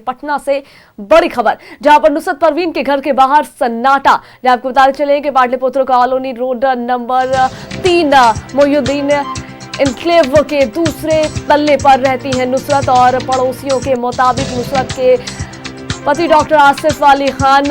पटना से बड़ी खबर, जहां पर नुसरत परवीन के घर के बाहर सन्नाटा। जहां आपको बताते चले कि Pataliputra colony road number 3 Mohiuddin enclave के दूसरे तल्ले पर रहती हैं नुसरत और पड़ोसियों के मुताबिक नुसरत के पति डॉक्टर आसिफ अली खान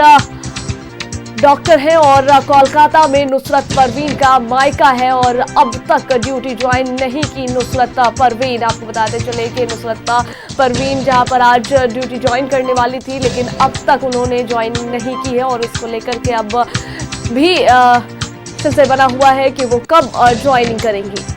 डॉक्टर हैं और कोलकाता में नुसरत परवीन का मायका है और अब तक ड्यूटी ज्वाइन नहीं की नुसरत परवीन। आपको बताते चले कि नुसरत परवीन जहां पर आज ड्यूटी ज्वाइन करने वाली थी, लेकिन अब तक उन्होंने ज्वाइन नहीं की है और इसको लेकर के अब भी सिलसिला बना हुआ है कि वो कब ज्वाइनिंग करेंगी।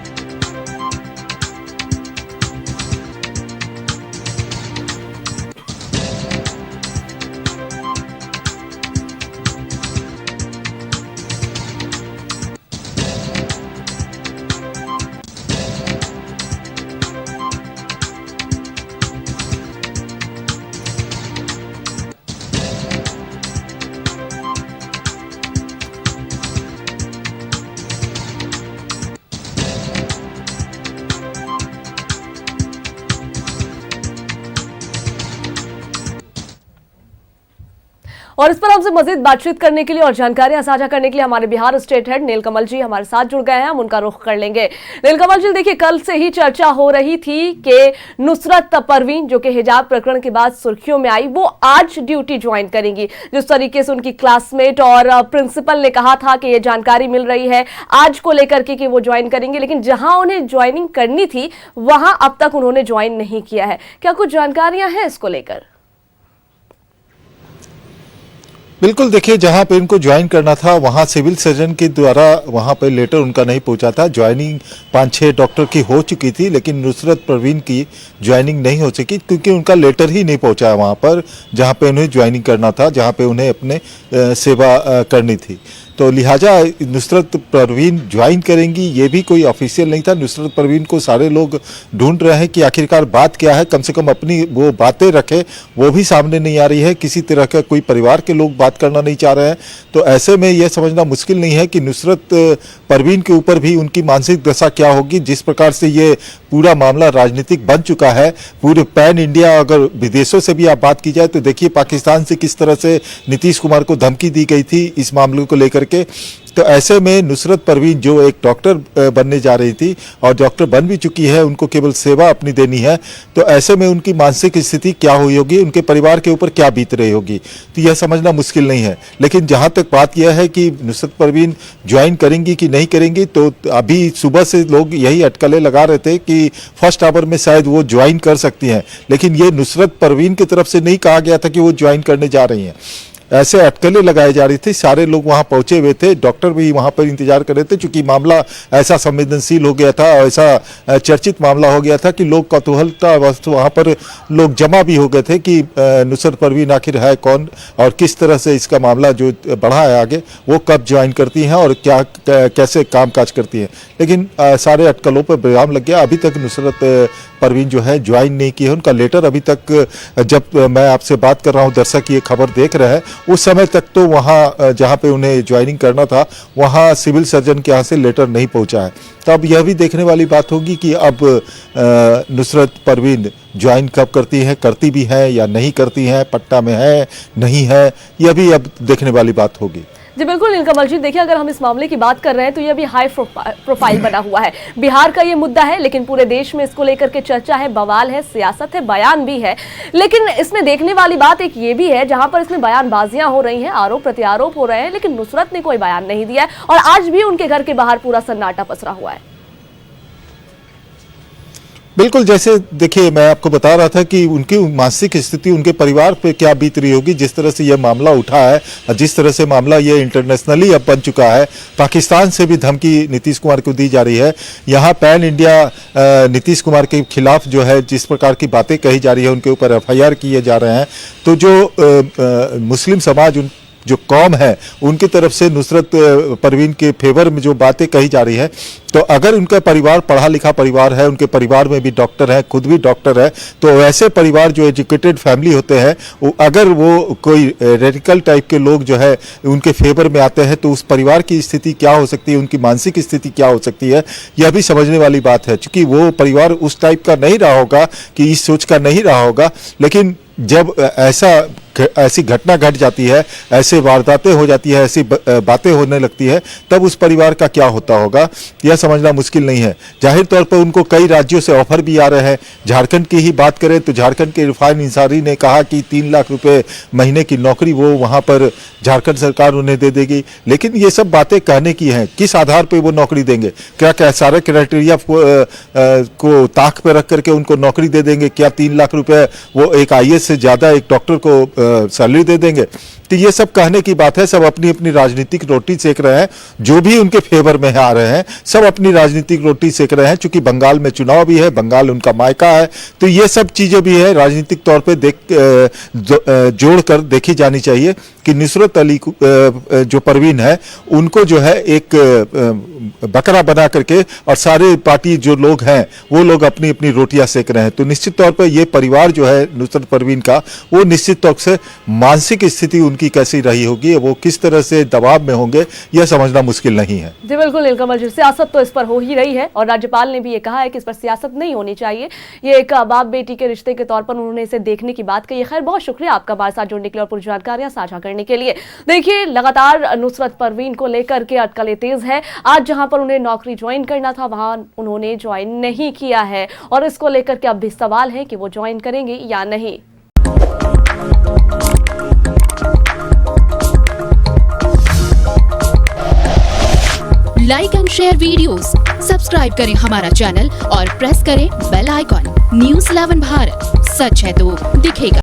और इस पर हमसे मजीद बातचीत करने के लिए और जानकारियां साझा करने के लिए हमारे बिहार स्टेट हेड नीलकमल जी हमारे साथ जुड़ गए हैं। हम उनका रुख कर लेंगे। नीलकमल जी, देखिए, कल से ही चर्चा हो रही थी कि नुसरत परवीन जो कि हिजाब प्रकरण के बाद सुर्खियों में आई, वो आज ड्यूटी ज्वाइन करेंगी। जिस तरीके से उनकी क्लासमेट और प्रिंसिपल ने कहा था कि ये जानकारी मिल रही है आज को लेकर के कि वो ज्वाइन करेंगे, लेकिन जहां उन्हें ज्वाइनिंग करनी थी वहां अब तक उन्होंने ज्वाइन नहीं किया है। क्या कुछ जानकारियां हैं इसको लेकर? बिल्कुल, देखिए, जहां पे इनको ज्वाइन करना था वहां सिविल सर्जन के द्वारा वहां पे लेटर उनका नहीं पहुंचा था। ज्वाइनिंग 5-6 डॉक्टर की हो चुकी थी, लेकिन नुसरत परवीन की ज्वाइनिंग नहीं हो सकी क्योंकि उनका लेटर ही नहीं पहुंचा वहां पर जहां पे उन्हें ज्वाइनिंग करना था, जहां पे उन्हें अपने सेवा करनी थी। तो लिहाजा नुसरत परवीन ज्वाइन करेंगी, ये भी कोई ऑफिशियल नहीं था। नुसरत परवीन को सारे लोग ढूंढ रहे हैं कि आखिरकार बात क्या है, कम से कम अपनी वो बातें रखे, वो भी सामने नहीं आ रही है। किसी तरह का कोई परिवार के लोग बात करना नहीं चाह रहे हैं। तो ऐसे में यह समझना मुश्किल नहीं है कि नुसरत परवीन के ऊपर भी उनकी मानसिक दशा क्या होगी। जिस प्रकार से ये पूरा मामला राजनीतिक बन चुका है, पूरे पैन इंडिया, अगर विदेशों से भी आप बात की जाए तो देखिए पाकिस्तान से किस तरह से नीतीश कुमार को धमकी दी गई थी इस मामले को लेकर के। तो ऐसे में नुसरत परवीन जो एक डॉक्टर बनने जा रही थी और डॉक्टर बन भी चुकी है, उनको केवल सेवा अपनी देनी है, तो ऐसे में उनकी मानसिक स्थिति क्या हुई होगी, उनके परिवार के ऊपर क्या बीत रही होगी, तो यह समझना मुश्किल नहीं है। लेकिन जहां तक बात यह है कि नुसरत परवीन ज्वाइन करेंगी कि नहीं करेंगी, तो अभी सुबह से लोग यही अटकलें लगा रहे थे कि फर्स्ट आवर में शायद वो ज्वाइन कर सकती हैं, लेकिन ये नुसरत परवीन की तरफ से नहीं कहा गया था कि वो ज्वाइन करने जा रही हैं। ऐसे अटकलें लगाई जा रही थी। सारे लोग वहां पहुंचे हुए थे, डॉक्टर भी वहां पर इंतजार कर रहे थे, क्योंकि मामला ऐसा संवेदनशील हो गया था, ऐसा चर्चित मामला हो गया था कि लोग कौतूहलता वहाँ पर लोग जमा भी हो गए थे कि नुसरत परवीन आखिर है कौन और किस तरह से इसका मामला जो बढ़ा है आगे, वो कब ज्वाइन करती हैं और क्या कैसे कामकाज करती हैं। लेकिन सारे अटकलों पर विराम लग गया। अभी तक नुसरत परवीन जो है ज्वाइन नहीं की है। उनका लेटर अभी तक, जब मैं आपसे बात कर रहा हूँ, दर्शक ये खबर देख रहे हैं, उस समय तक तो वहाँ जहाँ पे उन्हें ज्वाइनिंग करना था वहाँ सिविल सर्जन के यहाँ से लेटर नहीं पहुँचा है। तो अब यह भी देखने वाली बात होगी कि अब नुसरत परवीन ज्वाइन कब करती है, करती भी है या नहीं करती है, पट्टा में है नहीं है, यह भी अब देखने वाली बात होगी। जी बिल्कुल नीलकमल जी, देखिए, अगर हम इस मामले की बात कर रहे हैं तो ये भी हाई प्रोफाइल बना हुआ है। बिहार का ये मुद्दा है, लेकिन पूरे देश में इसको लेकर के चर्चा है, बवाल है, सियासत है, बयान भी है। लेकिन इसमें देखने वाली बात एक ये भी है जहां पर इसमें बयानबाजियां हो रही हैं, आरोप प्रत्यारोप हो रहे हैं, लेकिन नुसरत ने कोई बयान नहीं दिया है और आज भी उनके घर के बाहर पूरा सन्नाटा पसरा हुआ है। बिल्कुल, जैसे देखिए मैं आपको बता रहा था कि उनकी मानसिक स्थिति उनके परिवार पे क्या बीत रही होगी। जिस तरह से यह मामला उठा है और जिस तरह से मामला ये इंटरनेशनली अब बन चुका है, पाकिस्तान से भी धमकी नीतीश कुमार को दी जा रही है। यहाँ पैन इंडिया नीतीश कुमार के खिलाफ जो है जिस प्रकार की बातें कही जा रही है, उनके ऊपर FIR किए जा रहे हैं, तो जो मुस्लिम समाज जो कौम है उनकी तरफ से नुसरत परवीन के फेवर में जो बातें कही जा रही है, तो अगर उनका परिवार पढ़ा लिखा परिवार है, उनके परिवार में भी डॉक्टर है, खुद भी डॉक्टर है, तो ऐसे परिवार जो एजुकेटेड फैमिली होते हैं, अगर वो कोई रेडिकल टाइप के लोग जो है उनके फेवर में आते हैं, तो उस परिवार की स्थिति क्या हो सकती है, उनकी मानसिक स्थिति क्या हो सकती है, यह भी समझने वाली बात है। क्योंकि वो परिवार उस टाइप का नहीं रहा होगा, कि इस सोच का नहीं रहा होगा, लेकिन जब ऐसी घटना घट जाती है, ऐसे वारदातें हो जाती है, ऐसी बातें होने लगती है, तब उस परिवार का क्या होता होगा यह समझना मुश्किल नहीं है। जाहिर तौर पर उनको कई राज्यों से ऑफर भी आ रहे हैं। झारखंड की ही बात करें तो झारखंड के इरफान इंसारी ने कहा कि 3 लाख रुपए महीने की नौकरी वो वहां पर झारखंड सरकार उन्हें दे देगी। लेकिन ये सब बातें कहने की हैं, किस आधार पर वो नौकरी देंगे? क्या सारे क्राइटेरिया को ताक पर रख करके उनको नौकरी दे देंगे? क्या 3 लाख रुपए वो एक IAS से ज्यादा एक डॉक्टर को सैलरी दे देंगे? तो ये सब कहने की बात है। सब अपनी अपनी राजनीतिक रोटी सेक रहे हैं, जो भी उनके फेवर में आ रहे हैं सब अपनी राजनीतिक रोटी सेक रहे हैं। चूंकि बंगाल में चुनाव भी है, बंगाल उनका मायका है, तो ये सब चीजें भी है राजनीतिक तौर पे जोड़कर देखी जानी चाहिए कि नुसरत अली जो परवीन है उनको जो है एक बकरा बना करके और सारे पार्टी जो लोग हैं वो लोग अपनी अपनी रोटियां सेक रहे हैं। तो निश्चित तौर पर ये परिवार जो है नुसरत परवीन का, वो निश्चित तौर से मानसिक स्थिति उनकी कैसी रही होगी, वो किस तरह से दबाव में होंगे, यह समझना मुश्किल नहीं है। जी बिल्कुल नीलकमल जी, सियासत तो इस पर हो ही रही है और राज्यपाल ने भी ये कहा है कि इस पर सियासत नहीं होनी चाहिए। ये एक बाप बेटी के रिश्ते के तौर पर उन्होंने इसे देखने की बात कही। खैर, बहुत शुक्रिया आपका हमारे साथ जुड़ने के लिए और पूरी जानकारियां साझा करने के लिए। देखिए, लगातार नुसरत परवीन को लेकर के अटकलें तेज है। आज जहां पर उन्हें नौकरी ज्वाइन करना था वहां उन्होंने ज्वाइन नहीं किया है और इसको लेकर के अब भी सवाल है कि वो ज्वाइन करेंगे या नहीं। Like and share videos, subscribe करें हमारा चैनल और प्रेस करें बेल आइकॉन। न्यूज़ 11 भारत, सच है तो दिखेगा।